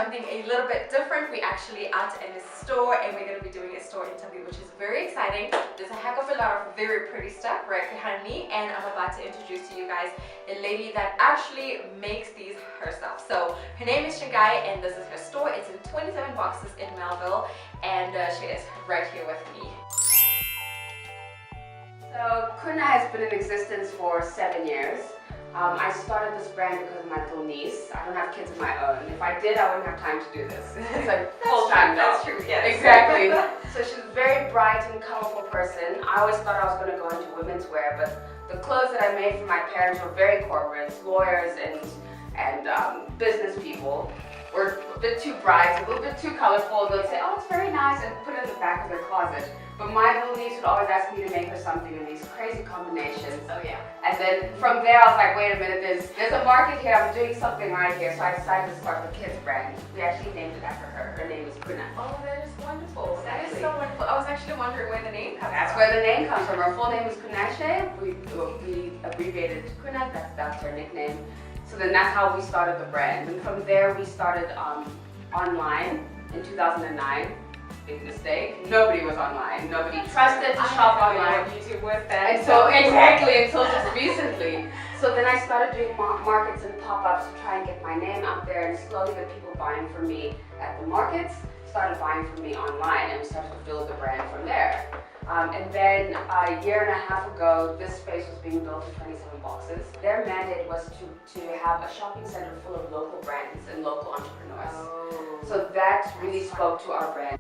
something a little bit different. We're actually at in a store, and we're going to be doing a store interview, which is very exciting. There's a heck of a lot of very pretty stuff right behind me, and I'm about to introduce to you guys a lady that actually makes these herself. So her name is Shingai, and this is her store. It's in 27 boxes in Melville, and she is right here with me. So Kuna has been in existence for 7 years. I started this brand because of my little niece. I don't have kids of my own. If I did, I wouldn't have time to do this. It's like full-time job. That's true, yes. Exactly. So she's a very bright and colorful person. I always thought I was going to go into women's wear, but the clothes that I made for my parents were very corporate, lawyers and business people. Were a bit too bright, a little bit too colorful. They'd say, oh, it's very nice, and put it in the back of their closet. But my little niece would always ask me to make her something in these crazy combinations. Oh yeah. And then from there, I was like, wait a minute, there's a market here. I'm doing something right here. So I decided to start the kids brand. We actually named it after her. Her name is Kuna. Oh, that is wonderful. That is so wonderful. I was actually wondering where the name comes from. That's where the name comes from. Her full name is Kunashe. We abbreviated to Kuna. That's her nickname. So then that's how we started the brand. And from there, we started online in 2009. Big mistake. Nobody was online. Nobody trusted to shop online. YouTube was that. And so exactly, until just recently. So then I started doing markets and pop-ups to try and get my name out there, and slowly the people buying from me at the markets started buying from me online, and we started to build the brand from there. And then a year and a half ago, this space was being built in 27 boxes. Their mandate was to have a shopping center full of local brands and local entrepreneurs. Oh. So that really spoke to our brand.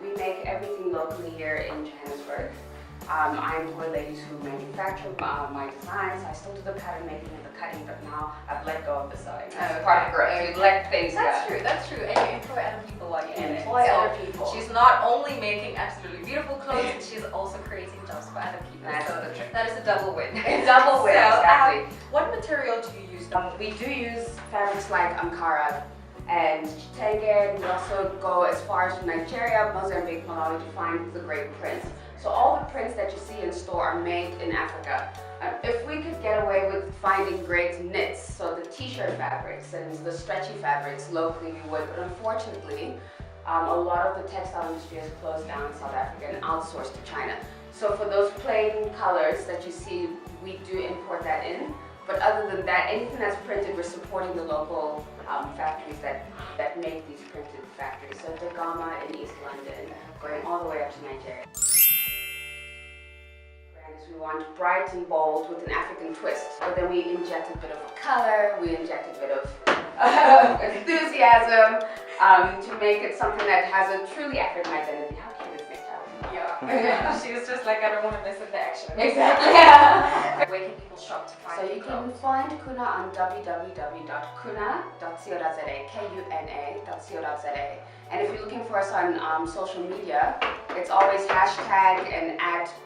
We make everything locally here in Johannesburg. I employ ladies who manufacture my designs. I still do the pattern making and the cutting, but now I've let go of the sewing. That's part of growth. We let things go. That's true, that's true. And you employ other people while you're in it. Employ other people. She's not only making absolutely beautiful clothes, she's also creating jobs for other people. That's so the trick. That is a double win. A double win, So, exactly. What material do you use? We do use fabrics like Ankara and Chitenge. We also go as far as Nigeria, Mozambique, Malawi to find the great prints. So all the prints that you see in store are made in Africa. If we could get away with finding great knits, so the t-shirt fabrics and the stretchy fabrics locally, we would. But unfortunately, a lot of the textile industry has closed down in South Africa and outsourced to China. So for those plain colors that you see, we do import that in. But other than that, anything that's printed, we're supporting the local factories that make these printed factories. So Dagama in East London, going all the way up to Nigeria. We want bright and bold with an African twist. But then we inject a bit of color, we inject a bit of enthusiasm to make it something that has a truly African identity. How cute is this child? Yeah. She was just like, I don't want to miss the action. Exactly. Where can people shop to find So you can find Kuna on www.kuna.co.za, Kuna.co.za. And if you're looking for us on social media, it's always hashtag and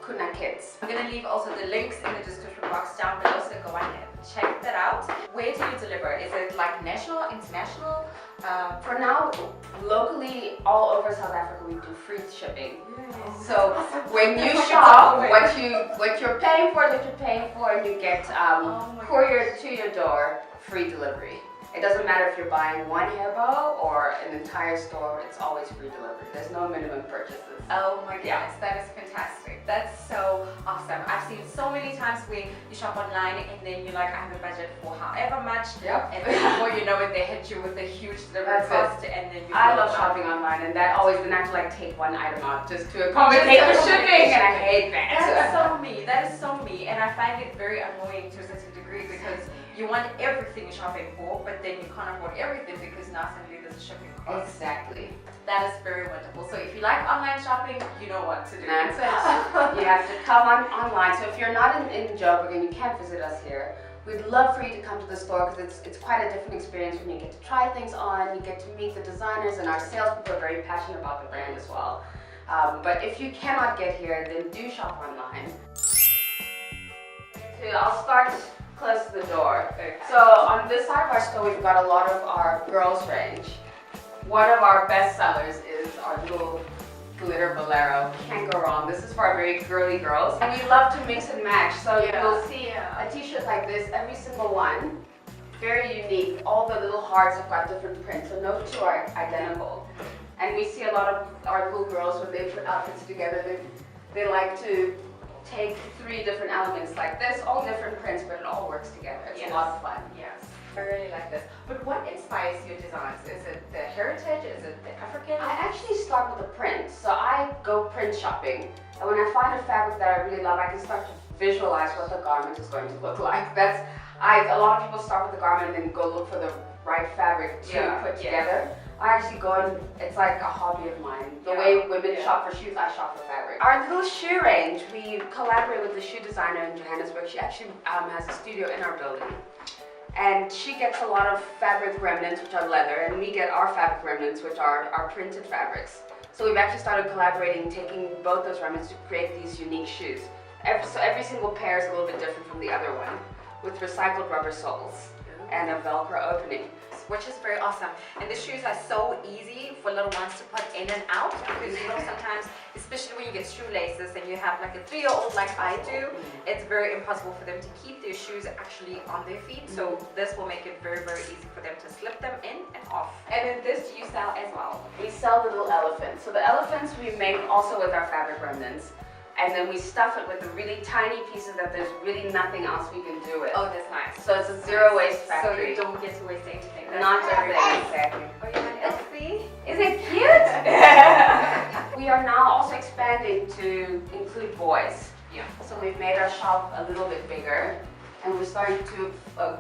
@Kuna Kids. I'm going to leave also the links in the description box down below, so go on and check that out. Where do you deliver? Is it like national, international? For now, locally, all over South Africa, we do free shipping. So when you shop, what you're paying for is what you're paying for, and you get courier to your door, free delivery. It doesn't matter if you're buying one hair bow or an entire store, it's always free delivery. There's no minimum purchases. Oh my goodness, that is fantastic. That's so awesome. I've seen so many times where you shop online and then you're like, I have a budget for however much. Yep. And then before you know it, they hit you with a huge delivery cost, and then you I love shopping online, and that always been have to like take one item out just to accommodate the shipping, and I hate that. That's so me. That is so me, and I find it very annoying to a certain degree because you want everything you're shopping for, but then you can't afford everything because now suddenly there's a shipping cost. Exactly. That is very wonderful. So if you like online shopping, you know what to do. That's it. You have to come online. So if you're not in Joburg and you can't visit us here, we'd love for you to come to the store because it's quite a different experience when you get to try things on, you get to meet the designers, and our salespeople are very passionate about the brand as well. But if you cannot get here, then do shop online. So I'll start close to the door. Okay. So on this side of our store, we've got a lot of our girls range. One of our best sellers is our little glitter bolero. Can't go wrong. This is for our very girly girls. And we love to mix and match. So you'll see a t-shirt like this, every single one, very unique. All the little hearts have got different prints, so no two are identical. And we see a lot of our little girls when they put outfits together, they like to take 3 different elements like this, all different prints, but it all works together. It's a lot of fun. Yes, I really like this. But what inspires your designs? Is it the heritage? Is it the African? I actually start with the print. So I go print shopping. And when I find a fabric that I really love, I can start to visualize what the garment is going to look like. A lot of people start with the garment and then go look for the right fabric to put together. I actually go and it's like a hobby of mine. The way women shop for shoes, I shop for fabric. Our little shoe range, we collaborate with a shoe designer in Johannesburg. She actually has a studio in our building. And she gets a lot of fabric remnants, which are leather, and we get our fabric remnants, which are our printed fabrics. So we've actually started collaborating, taking both those remnants to create these unique shoes. So every single pair is a little bit different from the other one, with recycled rubber soles and a Velcro opening. Which is very awesome. And the shoes are so easy for little ones to put in and out, because you know sometimes, especially when you get shoelaces and you have like a 3-year-old like I do, it's very impossible for them to keep their shoes actually on their feet. So this will make it very, very easy for them to slip them in and off. And then this you sell as well. We sell the little elephants. So the elephants we make also with our fabric remnants. And then we stuff it with the really tiny pieces that there's really nothing else we can do with. Oh, that's nice. So it's a zero waste factory. So you don't get to waste anything. Not everything, exactly. Oh, you want Elsie? Is it cute? We are now also expanding to include boys. Yeah. So we've made our shop a little bit bigger. And we're starting to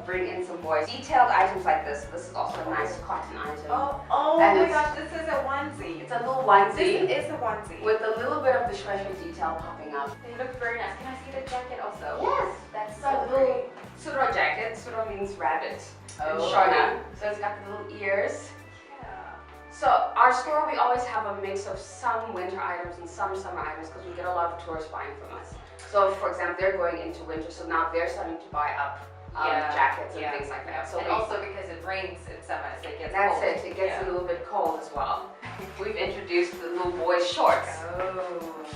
bring in some boys. Detailed items like this. This is also a nice cotton item. Oh and my gosh, this is a onesie. It's a little onesie. This is a onesie. With a little bit of the shredder detail popping up. They look very nice. Can I see the jacket also? Yes. That's So a little suro jacket. Suro means rabbit. And Shona. So it's got the little ears. Yeah. So our store, we always have a mix of some winter items and some summer items because we get a lot of tourists buying from us. So for example, they're going into winter, so now they're starting to buy up jackets and things like that. So and also because it rains in summer, so it gets that's cold. it gets a little bit cold as well. We've introduced the little boys shorts. Oh.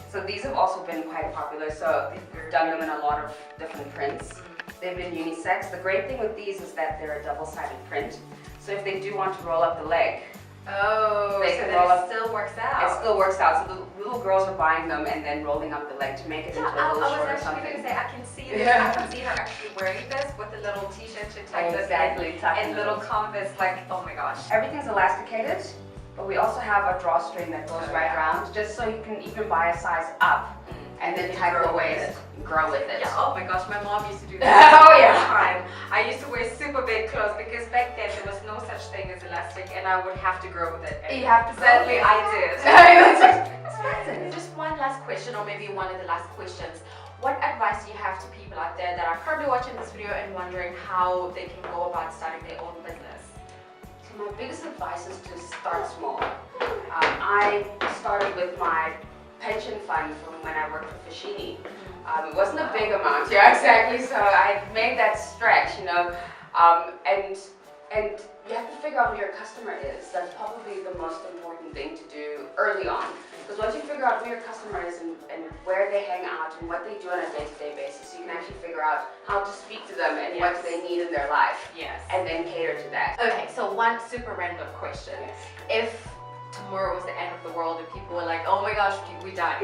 So these have also been quite popular, so we've done them in a lot of different prints. They've been unisex. The great thing with these is that they're a double-sided print. So if they do want to roll up the leg, they can roll up. It still works out. It still works out. So the little girls are buying them and then rolling up the leg to make it into a little short or something. I was actually going to say, I can see this. I can see her actually wearing this with the little t-shirt she tucks Exactly. and little Converse, like, oh my gosh. Everything's elasticated, but we also have a drawstring that goes right around, just so you can even buy a size up and then type the waist and grow with it. Yeah, oh my gosh, my mom used to do that all the time. I used to wear super big clothes because back then there was no such thing as elastic and I would have to grow with it. And you have to sadly I did. Just one last question, or maybe one of the last questions. What advice do you have to people out there that are currently watching this video and wondering how they can go about starting their own business? So my biggest advice is to start small. I started with my pension fund from when I worked for Fashini. It wasn't a big amount, exactly. So I made that stretch, you know, and you have to figure out who your customer is. That's probably the most important thing to do early on. Because once you figure out who your customer is and where they hang out and what they do on a day-to-day basis, you can actually figure out how to speak to them and what they need in their life. Yes. And then cater to that. Okay, so one super random question. Yes. If tomorrow was the end of the world and people were like, oh my gosh, we died,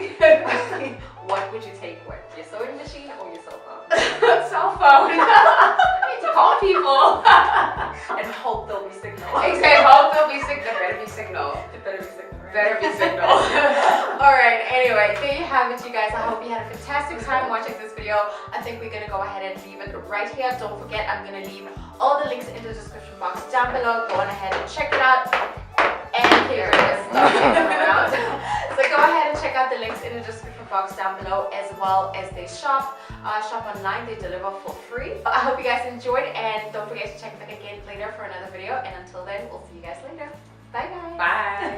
what would you take with? Your sewing machine or your cell phone? Cell phone. I need to call people. And hope there'll be signal. Exactly, hope there'll be signal. There better be signal. It better be signal. Better be signal. Alright, anyway, there you have it, you guys. I hope you had a fantastic time watching this video. I think we're going to go ahead and leave it right here. Don't forget, I'm going to leave all the links in the description box down below. Go on ahead and check it out. And here it is. So go ahead and check out the links in the description box down below, as well as they shop online. They deliver for free. I hope you guys enjoyed, and don't forget to check back again later for another video. And until then, we'll see you guys later. Bye guys. Bye.